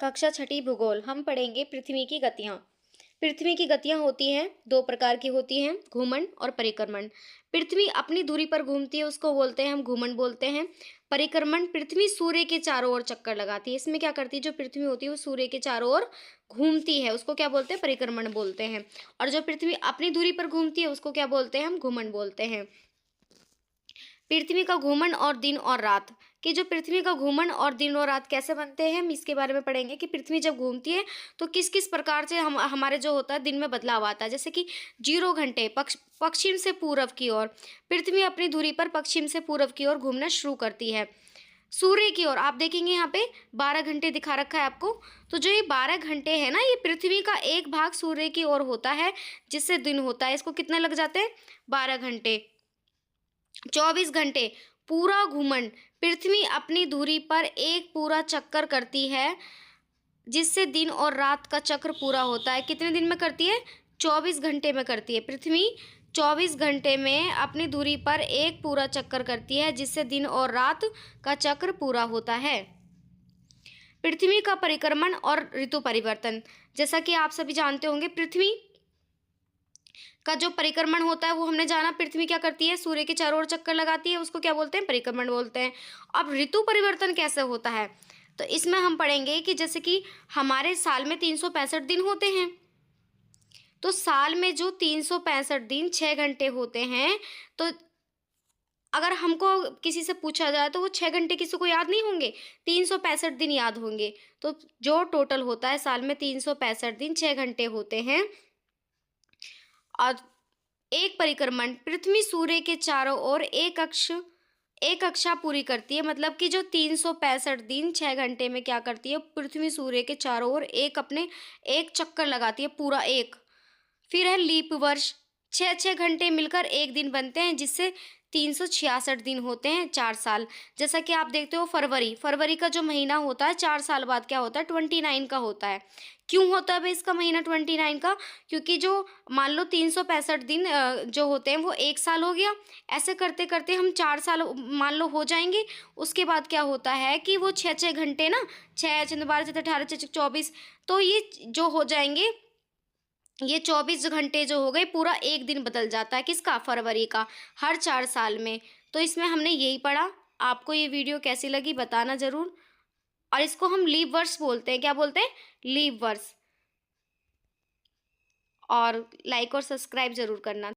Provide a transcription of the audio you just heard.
कक्षा छठी भूगोल हम पढ़ेंगे पृथ्वी की गतियाँ। पृथ्वी की गतियाँ होती हैं, दो प्रकार की होती हैं, घूमन और परिक्रमण। पृथ्वी अपनी धुरी पर घूमती है, उसको बोलते हैं हम घूमन बोलते हैं। परिक्रमण, पृथ्वी सूर्य के चारों ओर चक्कर लगाती है। इसमें क्या करती है, जो पृथ्वी होती है वो सूर्य के चारों ओर घूमती है, उसको क्या बोलते हैं, परिक्रमण बोलते हैं। और जो पृथ्वी अपनी धुरी पर घूमती है उसको क्या बोलते हैं, हम घूमन बोलते हैं। पृथ्वी का घूमन और दिन और रात, कि जो पृथ्वी का घूमन और दिन और रात कैसे बनते हैं, हम इसके बारे में पढ़ेंगे कि पृथ्वी जब घूमती है तो किस किस प्रकार से हम हमारे जो होता है दिन में बदलाव आता है। जैसे कि 0 घंटे पश्चिम से पूर्व की ओर, पृथ्वी अपनी धुरी पर पश्चिम से पूर्व की ओर घूमना शुरू करती है। सूर्य की ओर आप देखेंगे यहाँ पे 12 घंटे दिखा रखा है आपको। तो जो ये 12 घंटे है ना, ये पृथ्वी का एक भाग सूर्य की ओर होता है जिससे दिन होता है। इसको कितने लग जाते हैं, 12 घंटे। 24 घंटे पूरा घूमन, पृथ्वी अपनी धुरी पर एक पूरा चक्कर करती है जिससे दिन और रात का चक्र पूरा होता है। कितने दिन में करती है, 24 घंटे में करती है। पृथ्वी 24 घंटे में अपनी धुरी पर एक पूरा चक्कर करती है जिससे दिन और रात का चक्र पूरा होता है। पृथ्वी का परिक्रमण और ऋतु परिवर्तन, जैसा कि आप सभी जानते होंगे, पृथ्वी का जो परिक्रमण होता है वो हमने जाना, पृथ्वी क्या करती है, सूर्य के चारों ओर चक्कर लगाती है, उसको क्या बोलते हैं, परिक्रमण बोलते हैं। अब ऋतु परिवर्तन कैसे होता है, तो इसमें हम पढ़ेंगे कि जैसे कि हमारे साल में 365 दिन होते हैं, तो साल में जो 365 दिन 6 घंटे होते हैं, तो अगर हमको किसी से पूछा जाए तो वो 6 घंटे किसी को याद नहीं होंगे, 365 दिन याद होंगे। तो जो टोटल होता है साल में 365 दिन 6 घंटे होते हैं। और एक परिक्रमण, पृथ्वी सूर्य के चारों ओर एक कक्षा पूरी करती है। मतलब कि जो 365 दिन 6 घंटे में क्या करती है, पृथ्वी सूर्य के चारों ओर एक चक्कर लगाती है, पूरा एक। फिर है लीप वर्ष, 6 घंटे मिलकर एक दिन बनते हैं जिससे 366 दिन होते हैं, 4 साल। जैसा कि आप देखते हो फरवरी का जो महीना होता है 4 साल बाद क्या होता है, 29 का होता है। क्यों होता है भाई इसका महीना 29 का, क्योंकि जो मान लो 365 दिन जो होते हैं वो एक साल हो गया। ऐसे करते करते हम 4 साल मान लो हो जाएंगे। उसके बाद क्या होता है कि वो 6 घंटे ना, 6 6 12 18 24, तो ये जो हो जाएंगे, ये 24 घंटे जो हो गए, पूरा एक दिन बदल जाता है किसका, फरवरी का, हर 4 साल में। तो इसमें हमने यही पढ़ा। आपको ये वीडियो कैसी लगी बताना ज़रूर। और इसको हम लीप वर्ष बोलते हैं, क्या बोलते हैं, लीप वर्ष। और लाइक और सब्सक्राइब ज़रूर करना।